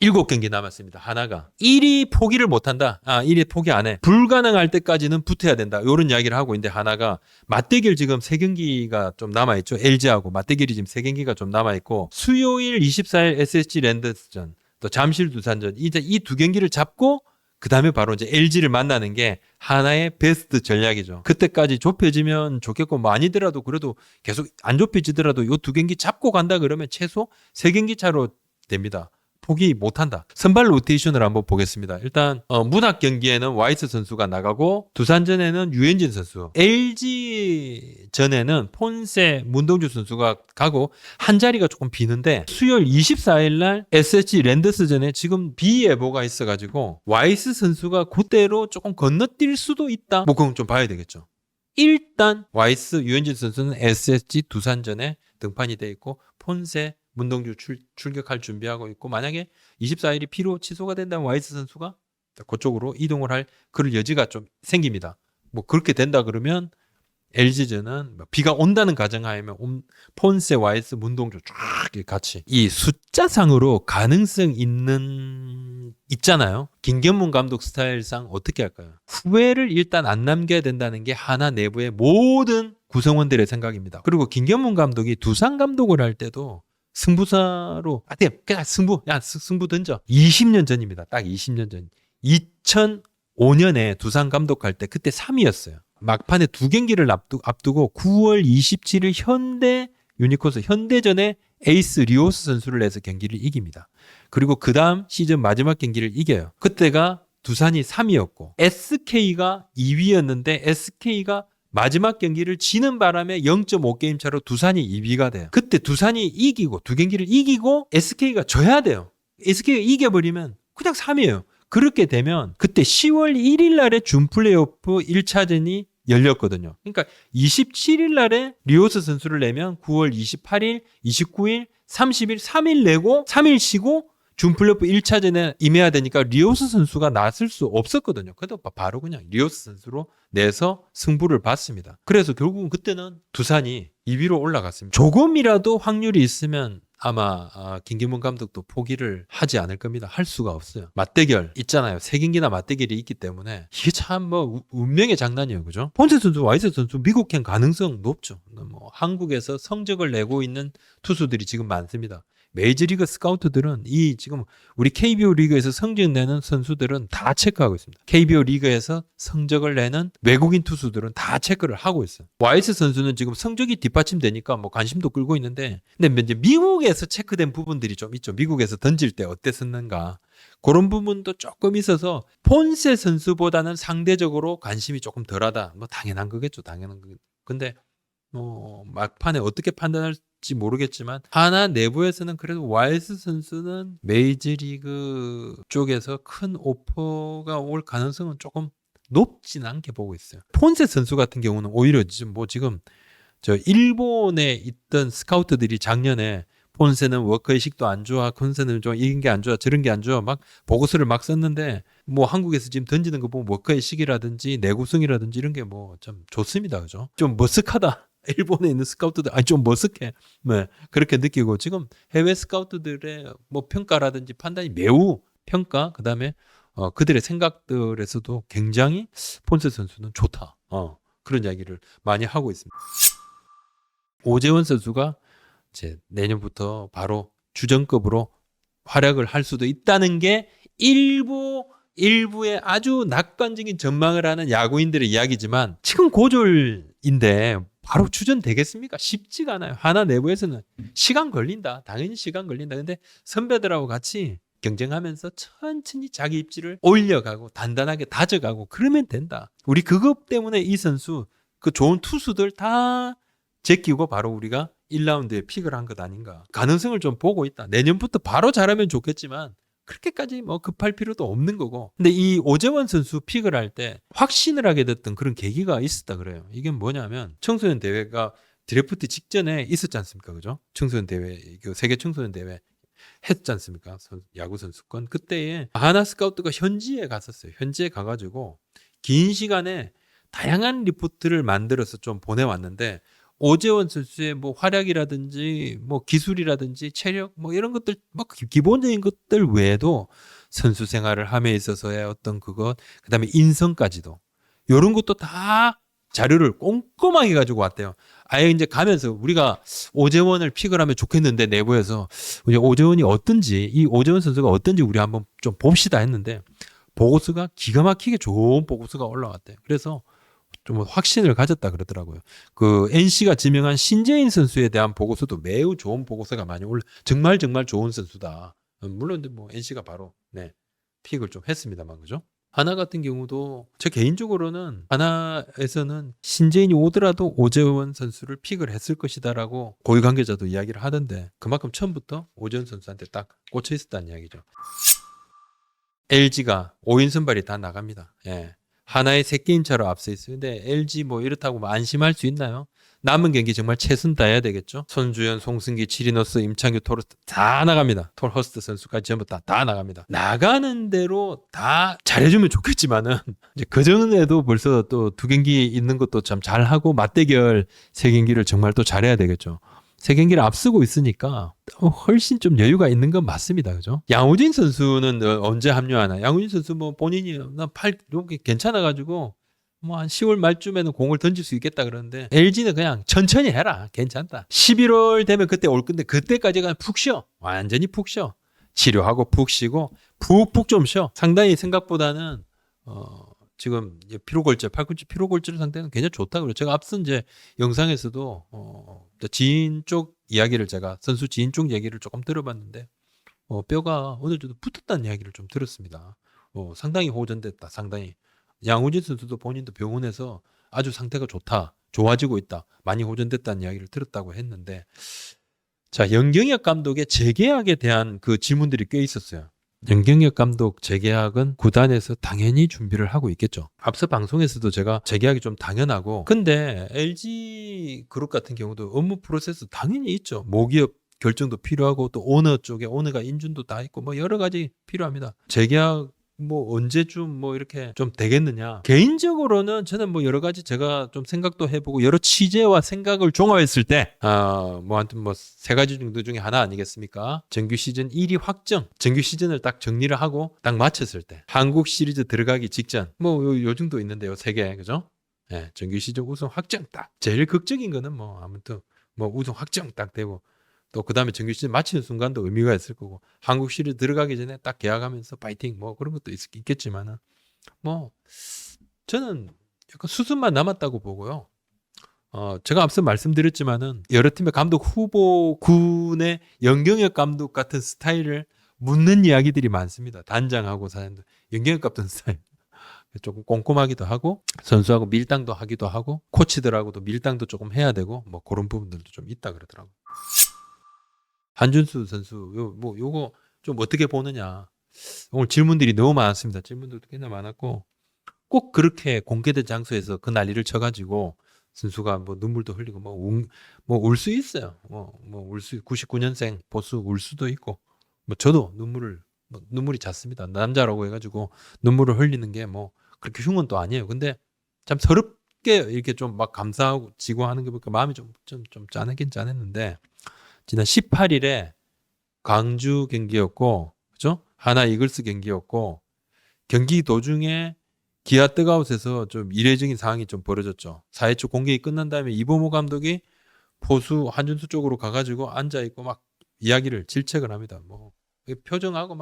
7경기 남았습니다. 하나가 1위 포기를 못한다. 1위 포기 안 해. 불가능할 때까지는 붙어야 된다. 이런 이야기를 하고 있는데 하나가 맞대결 지금 3경기가 좀 남아있죠. LG하고 맞대결이 지금 3경기가 좀 남아있고 수요일 24일 SSG 랜더스전 또 잠실 두산전 이제 이 2경기를 잡고 그 다음에 바로 이제 LG를 만나는 게 하나의 베스트 전략이죠. 그때까지 좁혀지면 좋겠고 뭐 아니더라도 그래도 계속 안 좁혀지더라도 이 2경기 잡고 간다 그러면 최소 3경기 차로 됩니다. 포기 못한다. 선발 로테이션을 한번 보겠습니다. 일단 문학 경기에는 와이스 선수가 나가고 두산전에는 유현진 선수, LG전에는 폰세, 문동주 선수가 가고 한 자리가 조금 비는데 수요일 24일 날 SSG 랜더스전에 지금 비 예보가 있어가지고 와이스 선수가 그대로 조금 건너뛸 수도 있다. 뭐 그건 좀 봐야 되겠죠. 일단 와이스, 유현진 선수는 SSG 두산전에 등판이 돼 있고 폰세, 문동주 출격할 준비하고 있고 만약에 24일이 피로 취소가 된다면 와이스 선수가 그쪽으로 이동을 할 그럴 여지가 좀 생깁니다. 뭐 그렇게 된다 그러면 LG전은 비가 온다는 가정하에면 폰세, 와이스, 문동주 쫙 같이 이 숫자상으로 가능성 있잖아요. 김경문 감독 스타일상 어떻게 할까요? 후회를 일단 안 남겨야 된다는 게 하나 내부의 모든 구성원들의 생각입니다. 그리고 김경문 감독이 두산 감독을 할 때도 승부사로 그냥 승부 던져. 20년 전입니다. 딱 20년 전. 2005년에 두산 감독할 때 그때 3위였어요. 막판에 2경기를 앞두고 9월 27일 현대 유니콘스 현대전에 에이스 리오스 선수를 내서 경기를 이깁니다. 그리고 그 다음 시즌 마지막 경기를 이겨요. 그때가 두산이 3위였고 SK가 2위였는데 SK가 마지막 경기를 지는 바람에 0.5게임 차로 두산이 2위가 돼요. 그때 두산이 이기고 2경기를 이기고 SK가 져야 돼요. SK가 이겨버리면 그냥 3위예요. 그렇게 되면 그때 10월 1일 날에 준 플레이오프 1차전이 열렸거든요. 그러니까 27일 날에 리오스 선수를 내면 9월 28일, 29일, 30일, 3일 내고 3일 쉬고 준 플레이오프 1차전에 임해야 되니까 리오스 선수가 나설 수 없었거든요. 그래도 바로 그냥 리오스 선수로 내서 승부를 봤습니다. 그래서 결국은 그때는 두산이 2위로 올라갔습니다. 조금이라도 확률이 있으면 아마 김경문 감독도 포기를 하지 않을 겁니다. 할 수가 없어요. 맞대결 있잖아요. 3경기나 맞대결이 있기 때문에 이게 참 뭐 운명의 장난이에요. 그죠? 폰세 선수, 와이스 선수 미국행 가능성 높죠. 뭐 한국에서 성적을 내고 있는 투수들이 지금 많습니다. 메이저리그 스카우트들은 이 지금 우리 KBO 리그에서 성적 내는 선수들은 다 체크하고 있습니다. KBO 리그에서 성적을 내는 외국인 투수들은 다 체크를 하고 있어요. 와이스 선수는 지금 성적이 뒷받침되니까 뭐 관심도 끌고 있는데 근데 이제 미국에서 체크된 부분들이 좀 있죠. 미국에서 던질 때 어땠었는가. 그런 부분도 조금 있어서 폰세 선수보다는 상대적으로 관심이 조금 덜하다. 뭐 당연한 거겠죠. 당연한 거겠죠. 근데 막판에 어떻게 판단할지 모르겠지만 하나 내부에서는 그래도 와이스 선수는 메이저리그 쪽에서 큰 오퍼가 올 가능성은 조금 높진 않게 보고 있어요. 폰세 선수 같은 경우는 오히려 지금 저 일본에 있던 스카우트들이 작년에 폰세는 워커의식도 안 좋아, 폰세는 좀 이런 게 안 좋아, 저런 게 안 좋아 막 보고서를 막 썼는데 뭐 한국에서 지금 던지는 거 보면 워커의식이라든지 내구성이라든지 이런 게 뭐 좀 좋습니다. 그죠? 좀 머쓱하다. 일본에 있는 스카우트들 좀 머쓱해. 네, 그렇게 느끼고 지금 해외 스카우트들의 뭐 평가라든지 판단이 매우 그다음에 그들의 생각들에서도 굉장히 폰세 선수는 좋다. 그런 이야기를 많이 하고 있습니다. 오재원 선수가 이제 내년부터 바로 주전급으로 활약을 할 수도 있다는 게 일부의 아주 낙관적인 전망을 하는 야구인들의 이야기지만 지금 고졸인데 바로 추전되겠습니까? 쉽지가 않아요. 하나 내부에서는 시간 걸린다. 당연히 시간 걸린다. 근데 선배들하고 같이 경쟁하면서 천천히 자기 입지를 올려가고 단단하게 다져가고 그러면 된다. 우리 그것 때문에 이 선수 그 좋은 투수들 다 제끼고 바로 우리가 1라운드에 픽을 한 것 아닌가. 가능성을 좀 보고 있다. 내년부터 바로 잘하면 좋겠지만 그렇게까지 뭐 급할 필요도 없는 거고. 근데 이 오재원 선수 픽을 할 때 확신을 하게 됐던 그런 계기가 있었다 그래요. 이게 뭐냐면 청소년 대회가 드래프트 직전에 있었지 않습니까? 그죠? 청소년 대회, 세계 청소년 대회 했지 않습니까? 야구 선수권. 그때에 하나 스카우트가 현지에 갔었어요. 현지에 가가지고 긴 시간에 다양한 리포트를 만들어서 좀 보내왔는데 오재원 선수의 뭐 활약이라든지 뭐 기술이라든지 체력 뭐 이런 것들 뭐 기본적인 것들 외에도 선수 생활을 함에 있어서의 어떤 그것 그다음에 인성까지도 이런 것도 다 자료를 꼼꼼하게 가지고 왔대요. 아예 이제 가면서 우리가 오재원을 픽을 하면 좋겠는데 내부에서 이제 오재원이 어떤지 이 오재원 선수가 어떤지 우리 한번 좀 봅시다 했는데 보고서가 기가 막히게 좋은 보고서가 올라왔대요. 그래서 좀 확신을 가졌다 그러더라고요. 그 NC가 지명한 신재인 선수에 대한 보고서도 매우 좋은 보고서가 많이 정말 좋은 선수다. 물론 뭐 NC가 바로 픽을 좀 했습니다만 그죠? 하나 같은 경우도 제 개인적으로는 하나에서는 신재인이 오더라도 오재원 선수를 픽을 했을 것이다라고 고위 관계자도 이야기를 하던데 그만큼 처음부터 오재원 선수한테 딱 꽂혀 있었다는 이야기죠. LG가 5인 선발이 다 나갑니다. 예. 하나의 3게임 차로 앞서 있어요. 근데 LG 뭐 이렇다고 뭐 안심할 수 있나요? 남은 경기 정말 최선 다해야 되겠죠. 손주현, 송승기, 치리노스, 임창규, 토르스트 다 나갑니다. 톨허스트 선수까지 전부 다 나갑니다. 나가는 대로 다 잘해주면 좋겠지만은 이제 그 전에도 벌써 또 2경기 있는 것도 참 잘하고 맞대결 3경기를 정말 또 잘해야 되겠죠. 3경기를 앞서고 있으니까 훨씬 좀 여유가 있는 건 맞습니다. 그죠? 양우진 선수는 언제 합류하나? 양우진 선수 뭐 본인이 팔 이렇게 괜찮아가지고 뭐 한 10월 말쯤에는 공을 던질 수 있겠다 그러는데 LG는 그냥 천천히 해라. 괜찮다. 11월 되면 그때 올 건데 그때까지 그냥 푹 쉬어. 완전히 푹 쉬어. 치료하고 푹 쉬고 푹푹 좀 쉬어. 상당히 생각보다는 지금 피로골절, 팔꿈치 피로골절 상태는 굉장히 좋다 그래요. 제가 앞선 이제 영상에서도 지인 쪽 이야기를 제가 선수 지인 쪽 얘기를 조금 들어봤는데 뼈가 어느 정도 붙었다는 이야기를 좀 들었습니다. 상당히 호전됐다. 상당히 양우진 선수도 본인도 병원에서 아주 상태가 좋다, 좋아지고 있다, 많이 호전됐다는 이야기를 들었다고 했는데 자 연경혁 감독의 재계약에 대한 그 질문들이 꽤 있었어요. 연경혁 감독 재계약은 구단에서 당연히 준비를 하고 있겠죠. 앞서 방송에서도 제가 재계약이 좀 당연하고 근데 LG 그룹 같은 경우도 업무 프로세스 당연히 있죠. 모기업 결정도 필요하고 또 오너 쪽에 오너가 인준도 다 있고 뭐 여러 가지 필요합니다. 재계약 뭐 언제쯤 뭐 이렇게 좀 되겠느냐. 개인적으로는 저는 뭐 여러 가지 제가 좀 생각도 해보고 여러 취재와 생각을 종합했을 때 뭐 하여튼 뭐 3가지 정도 중에 하나 아니겠습니까? 정규 시즌 1위 확정. 정규 시즌을 딱 정리를 하고 딱 마쳤을 때 한국 시리즈 들어가기 직전 뭐 요 정도 있는데요. 3개 그죠? 네, 정규 시즌 우승 확정 딱. 제일 극적인 거는 뭐 아무튼 뭐 우승 확정 딱 되고 또 그 다음에 정규 시즌 마치는 순간도 의미가 있을 거고 한국 시리즈 들어가기 전에 딱 계약하면서 파이팅 뭐 그런 것도 있겠지만은 뭐 저는 약간 수순만 남았다고 보고요. 제가 앞서 말씀드렸지만은 여러 팀의 감독 후보군의 연경혁 감독 같은 스타일을 묻는 이야기들이 많습니다. 단장하고 사장들 연경혁 같은 스타일 조금 꼼꼼하기도 하고 선수하고 밀당도 하기도 하고 코치들하고도 밀당도 조금 해야 되고 뭐 그런 부분들도 좀 있다 그러더라고요. 한준수 선수 요거 좀 어떻게 보느냐. 오늘 질문들이 너무 많았습니다. 질문들도 꽤나 많았고 꼭 그렇게 공개된 장소에서 그 난리를 쳐가지고 선수가 뭐 눈물도 흘리고 뭐 울 수 있어요. 뭐 울 수 99년생 보수 울 수도 있고 뭐 저도 눈물이 잦습니다. 남자라고 해가지고 눈물을 흘리는 게 뭐 그렇게 흉은 또 아니에요. 근데 참 서럽게 이렇게 좀 막 감사하고 지고 하는 게 보니까 마음이 좀 짠하긴 짠했는데. 지난 18일에 광주 경기였고, 그죠? 하나 이글스 경기였고, 경기 도중에 기아 뜨가웃에서 좀 이례적인 상황이 좀 벌어졌죠. 4회 초 공격이 끝난 다음에 이범호 감독이 포수 한준수 쪽으로 가가지고 앉아있고 막 이야기를 질책을 합니다. 뭐, 표정하고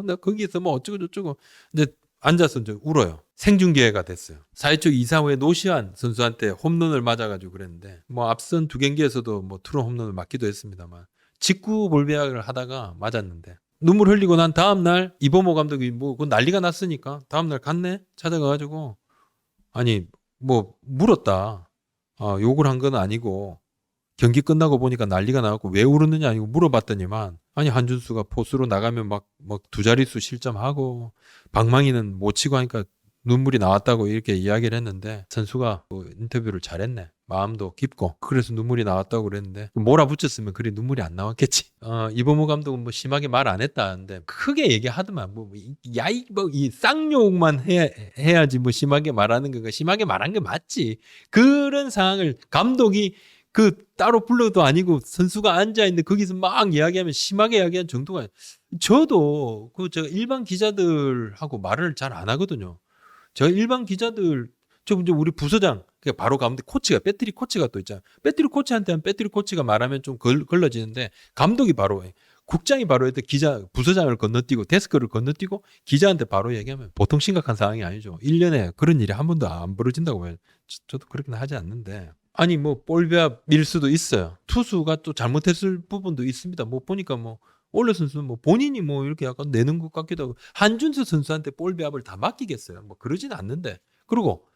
나 거기에서 뭐 어쩌고저쩌고. 근데 앉아서 이제 울어요. 생중계가 됐어요. 4회 초 2-3회에 노시환 선수한테 홈런을 맞아가지고 그랬는데 뭐 앞선 2경기에서도 뭐 투런 홈런을 맞기도 했습니다만 직구 볼배약을 하다가 맞았는데 눈물 흘리고 난 다음날 이범호 감독이 뭐 그 난리가 났으니까 다음날 갔네 찾아가가지고 아니 뭐 물었다. 욕을 한 건 아니고 경기 끝나고 보니까 난리가 나고 왜 울었느냐 아니고 물어봤더니만 아니 한준수가 포수로 나가면 막 2자릿수 실점하고 방망이는 못 치고 하니까 눈물이 나왔다고 이렇게 이야기를 했는데 선수가 그 인터뷰를 잘했네. 마음도 깊고 그래서 눈물이 나왔다고 그랬는데 몰아붙였으면 그리 눈물이 안 나왔겠지. 이범호 감독은 뭐 심하게 말 안 했다는데 크게 얘기하더만 이 쌍욕만 해야지 뭐 심하게 말하는 거 심하게 말한 게 맞지. 그런 상황을 감독이 그 따로 불러도 아니고 선수가 앉아 있는데 거기서 막 이야기하면 심하게 이야기한 정도가 저도 저 일반 기자들하고 말을 잘 안 하거든요. 저 일반 기자들 이제 우리 부서장 바로 가운데 코치가 배터리 코치가 또 있잖아. 배터리 코치한테는 배터리 코치가 말하면 좀 걸러지는데 감독이 바로 해. 국장이 바로 해도 기자 부서장을 건너뛰고 데스크를 건너뛰고 기자한테 바로 얘기하면 보통 심각한 상황이 아니죠. 1년에 그런 일이 한 번도 안 벌어진다고 해요. 저도 그렇게는 하지 않는데. 아니 뭐 볼배합일 수도 있어요. 투수가 또 잘못했을 부분도 있습니다. 뭐 보니까 뭐 올레 선수는 뭐 본인이 뭐 이렇게 약간 내는 것 같기도 하고 한준수 선수한테 볼배합을 다 맡기겠어요. 뭐 그러진 않는데. 그리고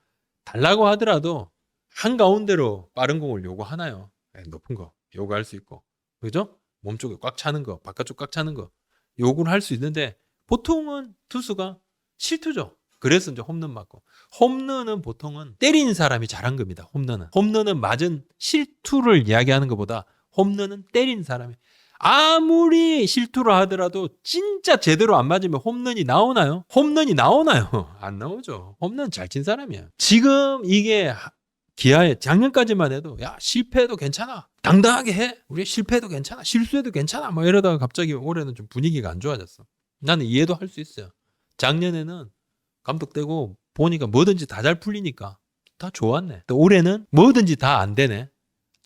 달라고 하더라도 한가운데로 빠른 공을 요구하나요? 네, 높은 거 요구할 수 있고 그죠? 몸쪽에 꽉 차는 거 바깥쪽 꽉 차는 거 요구를 할 수 있는데 보통은 투수가 실투죠. 그래서 이제 홈런 맞고 홈런은 보통은 때리는 사람이 잘한 겁니다. 홈런은 맞은 실투를 이야기하는 것보다 홈런은 때리는 사람이 아무리 실투를 하더라도 진짜 제대로 안 맞으면 홈런이 나오나요? 안 나오죠. 홈런 잘 친 사람이야. 지금 이게 기아에 작년까지만 해도 야 실패해도 괜찮아. 당당하게 해. 우리 실패해도 괜찮아. 실수해도 괜찮아. 뭐 이러다가 갑자기 올해는 좀 분위기가 안 좋아졌어. 나는 이해도 할 수 있어요. 작년에는 감독 되고 보니까 뭐든지 다 잘 풀리니까 다 좋았네. 또 올해는 뭐든지 다 안 되네.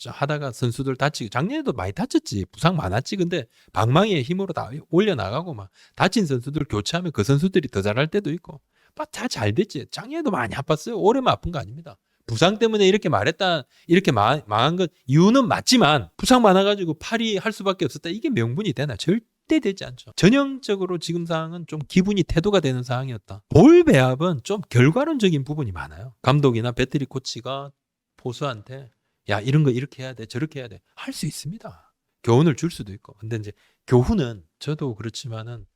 하다가 선수들 다치고 작년에도 많이 다쳤지. 부상 많았지. 근데 방망이의 힘으로 다 올려나가고 막 다친 선수들 교체하면 그 선수들이 더 잘할 때도 있고 다 잘 됐지. 작년에도 많이 아팠어요. 올해만 아픈 거 아닙니다. 부상 때문에 이렇게 말했다. 이렇게 망한 것 이유는 맞지만 부상 많아가지고 팔이 할 수밖에 없었다. 이게 명분이 되나? 절대 되지 않죠. 전형적으로 지금 상황은 좀 기분이 태도가 되는 상황이었다. 볼 배합은 좀 결과론적인 부분이 많아요. 감독이나 배터리 코치가 포수한테 야 이런 거 이렇게 해야 돼 저렇게 해야 돼 할 수 있습니다. 교훈을 줄 수도 있고 근데 이제 교훈은 저도 그렇지만은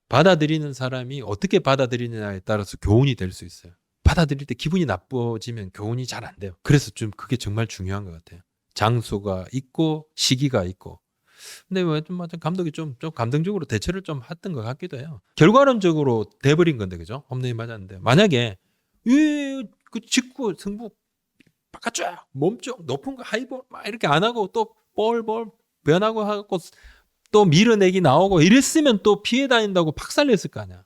받아들이는 사람이 어떻게 받아들이느냐에 따라서 교훈이 될 수 있어요. 받아들일 때 기분이 나빠지면 교훈이 잘 안 돼요. 그래서 좀 그게 정말 중요한 것 같아요. 장소가 있고 시기가 있고 근데 왜 좀 감독이 좀 감정적으로 대처를 좀 했던 것 같기도 해요. 결과론적으로 돼버린 건데 그죠? 홈런이 맞았는데 만약에 그 직구 승부 바깥쪽 몸쪽 높은 거 하이볼 막 이렇게 안 하고 또 볼 변하고 하고 또 밀어내기 나오고 이랬으면 또 피해 다닌다고 박살냈을 거 아니야.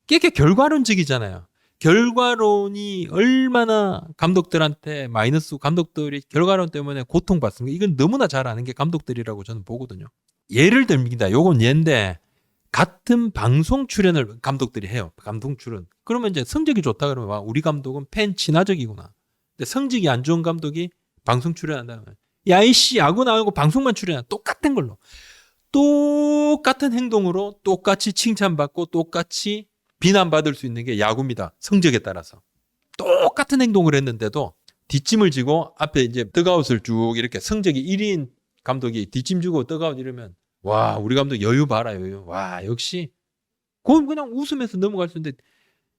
그게 결과론적이잖아요. 결과론이 얼마나 감독들한테 마이너스 감독들이 결과론 때문에 고통받습니까? 이건 너무나 잘 아는 게 감독들이라고 저는 보거든요. 예를 듭니다. 요건 예인데 같은 방송 출연을 감독들이 해요. 감독 출연. 그러면 이제 성적이 좋다 그러면 와, 우리 감독은 팬 친화적이구나. 근데 성적이 안 좋은 감독이 방송 출연한다면 야 이씨 야구 나오고 방송만 출연한 똑같은 걸로 똑같은 행동으로 똑같이 칭찬받고 똑같이 비난받을 수 있는 게 야구입니다. 성적에 따라서 똑같은 행동을 했는데도 뒷짐을 지고 앞에 이제 덕아웃을 쭉 이렇게 성적이 1위인 감독이 뒷짐 주고 덕아웃 이러면 와 우리 감독 여유 봐라 여유 와 역시 그건 그냥 웃으면서 넘어갈 수 있는데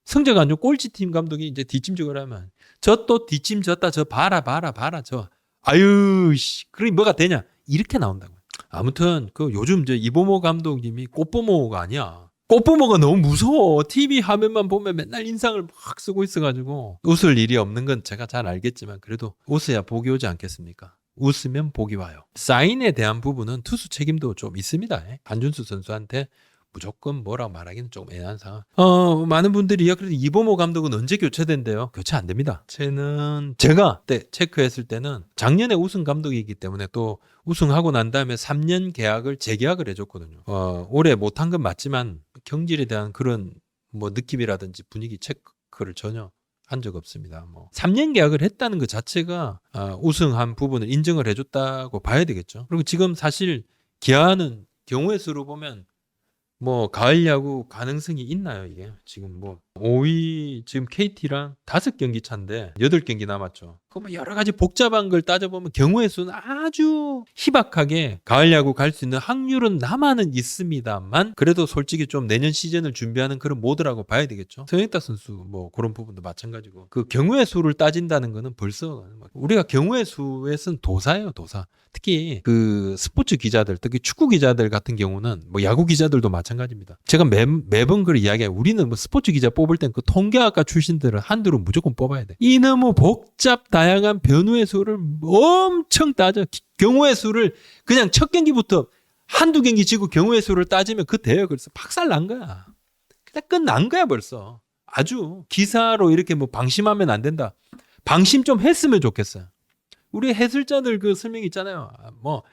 성적 안 좋은 꼴찌팀 감독이 이제 뒷짐 주고 하면 저 또 뒷짐 졌다 저 봐라 저 아유 씨 그러니 뭐가 되냐 이렇게 나온다고. 아무튼 그 요즘 이제 이범호 감독님이 꽃보모가 아니야. 꽃보모가 너무 무서워. TV 화면만 보면 맨날 인상을 막 쓰고 있어가지고 웃을 일이 없는 건 제가 잘 알겠지만 그래도 웃어야 복이 오지 않겠습니까? 웃으면 복이 와요. 사인에 대한 부분은 투수 책임도 좀 있습니다. 한준수 선수한테 무조건 뭐라고 말하기는 좀 애매한 상황. 많은 분들이 그래도 이범호 감독은 언제 교체된대요? 교체 안 됩니다. 제가 그때 체크했을 때는 작년에 우승 감독이기 때문에 또 우승하고 난 다음에 3년 계약을 재계약을 해줬거든요. 올해 못한 건 맞지만 경질에 대한 그런 뭐 느낌이라든지 분위기 체크를 전혀 한 적 없습니다. 3년 계약을 했다는 것 자체가 우승한 부분을 인정을 해줬다고 봐야 되겠죠. 그리고 지금 사실 기아는 경우의 수로 보면 뭐 가을 야구 가능성이 있나요, 이게? 지금 뭐 5위 지금 KT랑 5경기 차인데 8경기 남았죠. 그 뭐 여러 가지 복잡한 걸 따져보면 경우의 수는 아주 희박하게 가을 야구 갈 수 있는 확률은 남아는 있습니다만 그래도 솔직히 좀 내년 시즌을 준비하는 그런 모드라고 봐야 되겠죠. 서영탁 선수 뭐 그런 부분도 마찬가지고 그 경우의 수를 따진다는 거는 벌써 우리가 경우의 수에서는 도사예요, 도사. 특히 그 스포츠 기자들, 특히 축구 기자들 같은 경우는 뭐 야구 기자들도 마찬가지입니다. 제가 매번 그걸 이야기해요. 우리는 뭐 스포츠 기자 뽑을 땐 그 통계학과 출신들은 한두로 무조건 뽑아야 돼. 이 너무 복잡 다양한 변수의 수를 엄청 따져. 경우의 수를 그냥 첫 경기부터 한두 경기 지고 경우의 수를 따지면 그 대회 그래서 박살 난 거야. 그냥 끝난 거야 벌써. 아주 기사로 이렇게 뭐 방심하면 안 된다. 방심 좀 했으면 좋겠어요. 우리 해설자들 그 설명 있잖아요. 뭐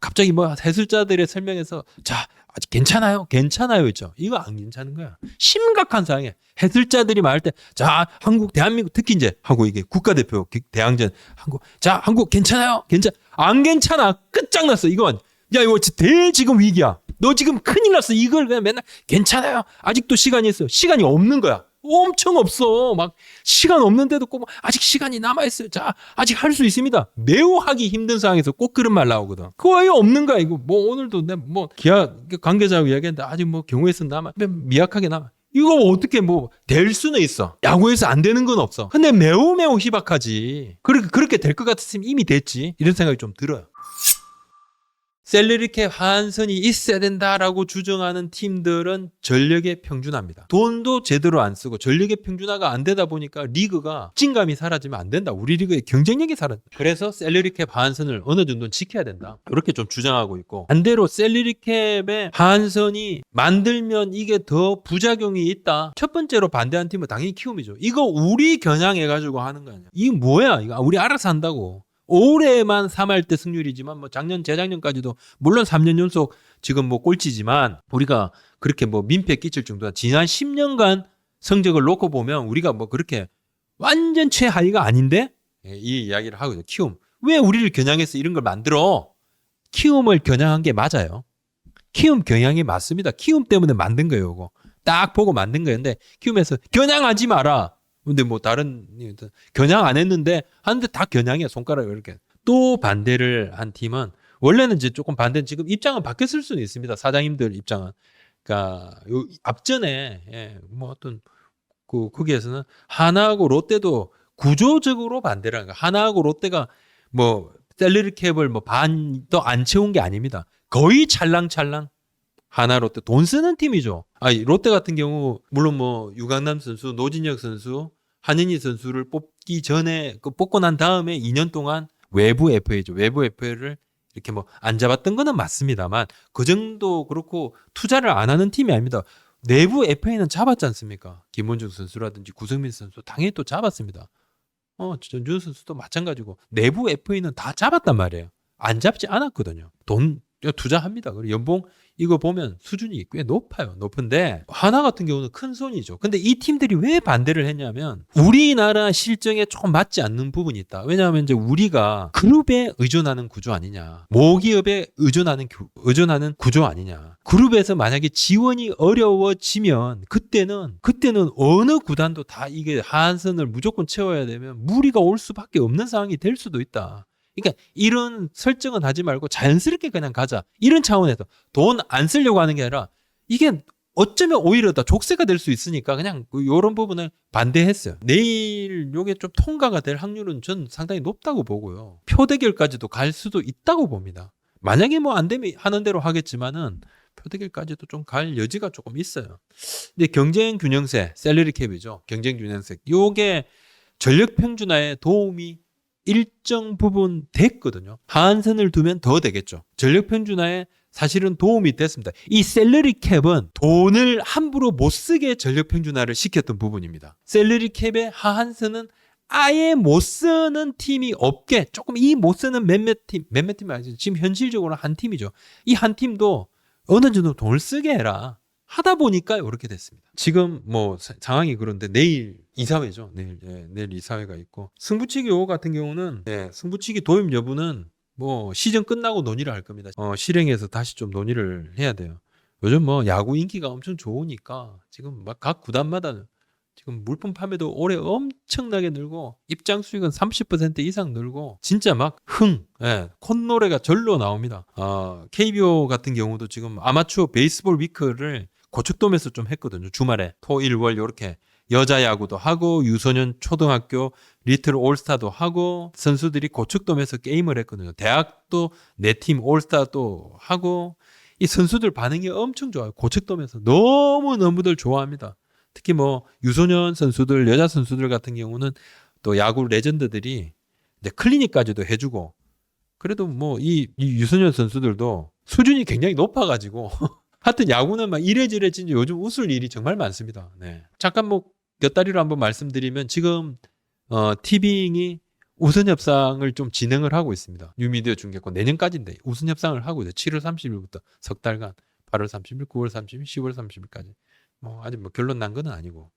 갑자기 뭐 해설자들의 설명에서 자 아직 괜찮아요, 괜찮아요 있죠. 이거 안 괜찮은 거야. 심각한 상황에 해설자들이 말할 때 자 한국 대한민국 특히 이제 하고 이게 국가대표 대항전 한국 자 한국 괜찮아요, 안 괜찮아 끝장났어 이건. 야 이거 지금 위기야. 너 지금 큰일 났어. 이걸 그냥 맨날 괜찮아요. 아직도 시간이 있어. 시간이 없는 거야. 엄청 없어. 막 시간 없는데도 꼭 아직 시간이 남아있어요. 자 아직 할 수 있습니다. 매우 하기 힘든 상황에서 꼭 그런 말 나오거든. 그거 왜 없는 거야. 이거 뭐 오늘도 내가 뭐 기아 관계자하고 이야기했는데 아직 뭐 경우에 서 남아 미약하게 남아. 이거 어떻게 뭐 될 수는 있어. 야구에서 안 되는 건 없어. 근데 매우 희박하지. 그렇게 될 것 같았으면 이미 됐지. 이런 생각이 좀 들어요. 셀러리캡 하한선이 있어야 된다라고 주장하는 팀들은 전력의 평준화입니다. 돈도 제대로 안 쓰고 전력의 평준화가 안 되다 보니까 리그가 진감이 사라지면 안 된다. 우리 리그의 경쟁력이 사라진다. 그래서 셀러리캡 하한선을 어느 정도는 지켜야 된다. 이렇게 좀 주장하고 있고 반대로 셀러리캡의 하한선이 만들면 이게 더 부작용이 있다. 첫 번째로 반대한 팀은 당연히 키움이죠. 이거 우리 겨냥해가지고 하는 거 아니야. 이게 뭐야? 이거 우리 알아서 한다고. 올해만 3할 때 승률이지만 뭐 작년 재작년까지도 물론 3년 연속 지금 뭐 꼴찌지만 우리가 그렇게 뭐 민폐 끼칠 정도다. 지난 10년간 성적을 놓고 보면 우리가 뭐 그렇게 완전 최하위가 아닌데 이 이야기를 하고 있어요. 키움. 왜 우리를 겨냥해서 이런 걸 만들어? 키움을 겨냥한 게 맞아요. 키움 겨냥이 맞습니다. 키움 때문에 만든 거예요. 이거. 딱 보고 만든 거예요. 근데 키움에서 겨냥하지 마라. 근데 뭐 다른 겨냥 안 했는데 하는데 다 겨냥이야. 손가락을 이렇게. 또 반대를 한 팀은 원래는 이제 조금 반대는 지금 입장은 바뀌었을 수는 있습니다. 사장님들 입장은. 그러니까 요 앞전에 뭐 어떤 거기에서는 하나하고 롯데도 구조적으로 반대를 하는 거야. 하나하고 롯데가 뭐 셀러리 캡을 뭐 반도 안 채운 게 아닙니다. 거의 찰랑찰랑 하나 롯데 돈 쓰는 팀이죠. 아니 롯데 같은 경우 물론 뭐 유강남 선수, 노진혁 선수, 한현희 선수를 뽑기 전에 그 뽑고 난 다음에 2년 동안 외부 FA죠. 외부 FA를 이렇게 뭐 안 잡았던 거는 맞습니다만 그 정도 그렇고 투자를 안 하는 팀이 아닙니다. 내부 FA는 잡았지 않습니까? 김원중 선수라든지 구성민 선수 당연히 또 잡았습니다. 전준 선수도 마찬가지고 내부 FA는 다 잡았단 말이에요. 안 잡지 않았거든요. 돈 투자합니다. 그리고 연봉 이거 보면 수준이 꽤 높아요. 높은데 하나 같은 경우는 큰 손이죠. 근데 이 팀들이 왜 반대를 했냐면 우리나라 실정에 조금 맞지 않는 부분이 있다. 왜냐하면 이제 우리가 그룹에 의존하는 구조 아니냐. 모기업에 의존하는 구조 아니냐. 그룹에서 만약에 지원이 어려워지면 그때는 어느 구단도 다 이게 하한선을 무조건 채워야 되면 무리가 올 수밖에 없는 상황이 될 수도 있다. 그러니까 이런 설정은 하지 말고 자연스럽게 그냥 가자. 이런 차원에서 돈 안 쓰려고 하는 게 아니라 이게 어쩌면 오히려 더 족쇄가 될 수 있으니까 그냥 이런 부분을 반대했어요. 내일 이게 좀 통과가 될 확률은 전 상당히 높다고 보고요. 표대결까지도 갈 수도 있다고 봅니다. 만약에 뭐 안 되면 하는 대로 하겠지만은 표대결까지도 좀 갈 여지가 조금 있어요. 근데 경쟁 균형세, 셀러리 캡이죠. 경쟁 균형세. 요게 전력 평준화에 도움이 일정 부분 됐거든요. 하한선을 두면 더 되겠죠. 전력 평준화에 사실은 도움이 됐습니다. 이 셀러리 캡은 돈을 함부로 못 쓰게 전력 평준화를 시켰던 부분입니다. 셀러리 캡의 하한선은 아예 못 쓰는 팀이 없게 조금 이 못 쓰는 몇몇 팀이 아니죠. 지금 현실적으로 한 팀이죠. 이 한 팀도 어느 정도 돈을 쓰게 해라. 하다 보니까 이렇게 됐습니다. 지금 뭐 상황이 그런데 내일 이사회죠. 내일 이사회가 있고 승부치기 요 같은 경우는 승부치기 도입 여부는 뭐 시즌 끝나고 논의를 할 겁니다. 실행해서 다시 좀 논의를 해야 돼요. 요즘 뭐 야구 인기가 엄청 좋으니까 지금 막 각 구단마다 지금 물품 판매도 올해 엄청나게 늘고 입장 수익은 30% 이상 늘고 진짜 막 콧노래가 절로 나옵니다. KBO 같은 경우도 지금 아마추어 베이스볼 위크를 고척돔에서 좀 했거든요. 주말에 토, 일, 월 이렇게 여자 야구도 하고 유소년 초등학교 리틀 올스타도 하고 선수들이 고척돔에서 게임을 했거든요. 대학도 내 팀 올스타도 하고 이 선수들 반응이 엄청 좋아요. 고척돔에서 너무너무들 좋아합니다. 특히 뭐 유소년 선수들, 여자 선수들 같은 경우는 또 야구 레전드들이 이제 클리닉까지도 해주고 그래도 뭐 이 유소년 선수들도 수준이 굉장히 높아가지고 하여튼 야구는 막 이래저래 진짜 요즘 웃을 일이 정말 많습니다. 네. 잠깐 뭐 몇 달이로 한번 말씀드리면 지금 티빙이 우선 협상을 좀 진행을 하고 있습니다. 뉴미디어 중계권 내년까지인데 우선 협상을 하고 있어요. 7월 30일부터 석 달간 8월 30일, 9월 30일, 10월 30일까지. 뭐 아직 뭐 결론 난 건 아니고.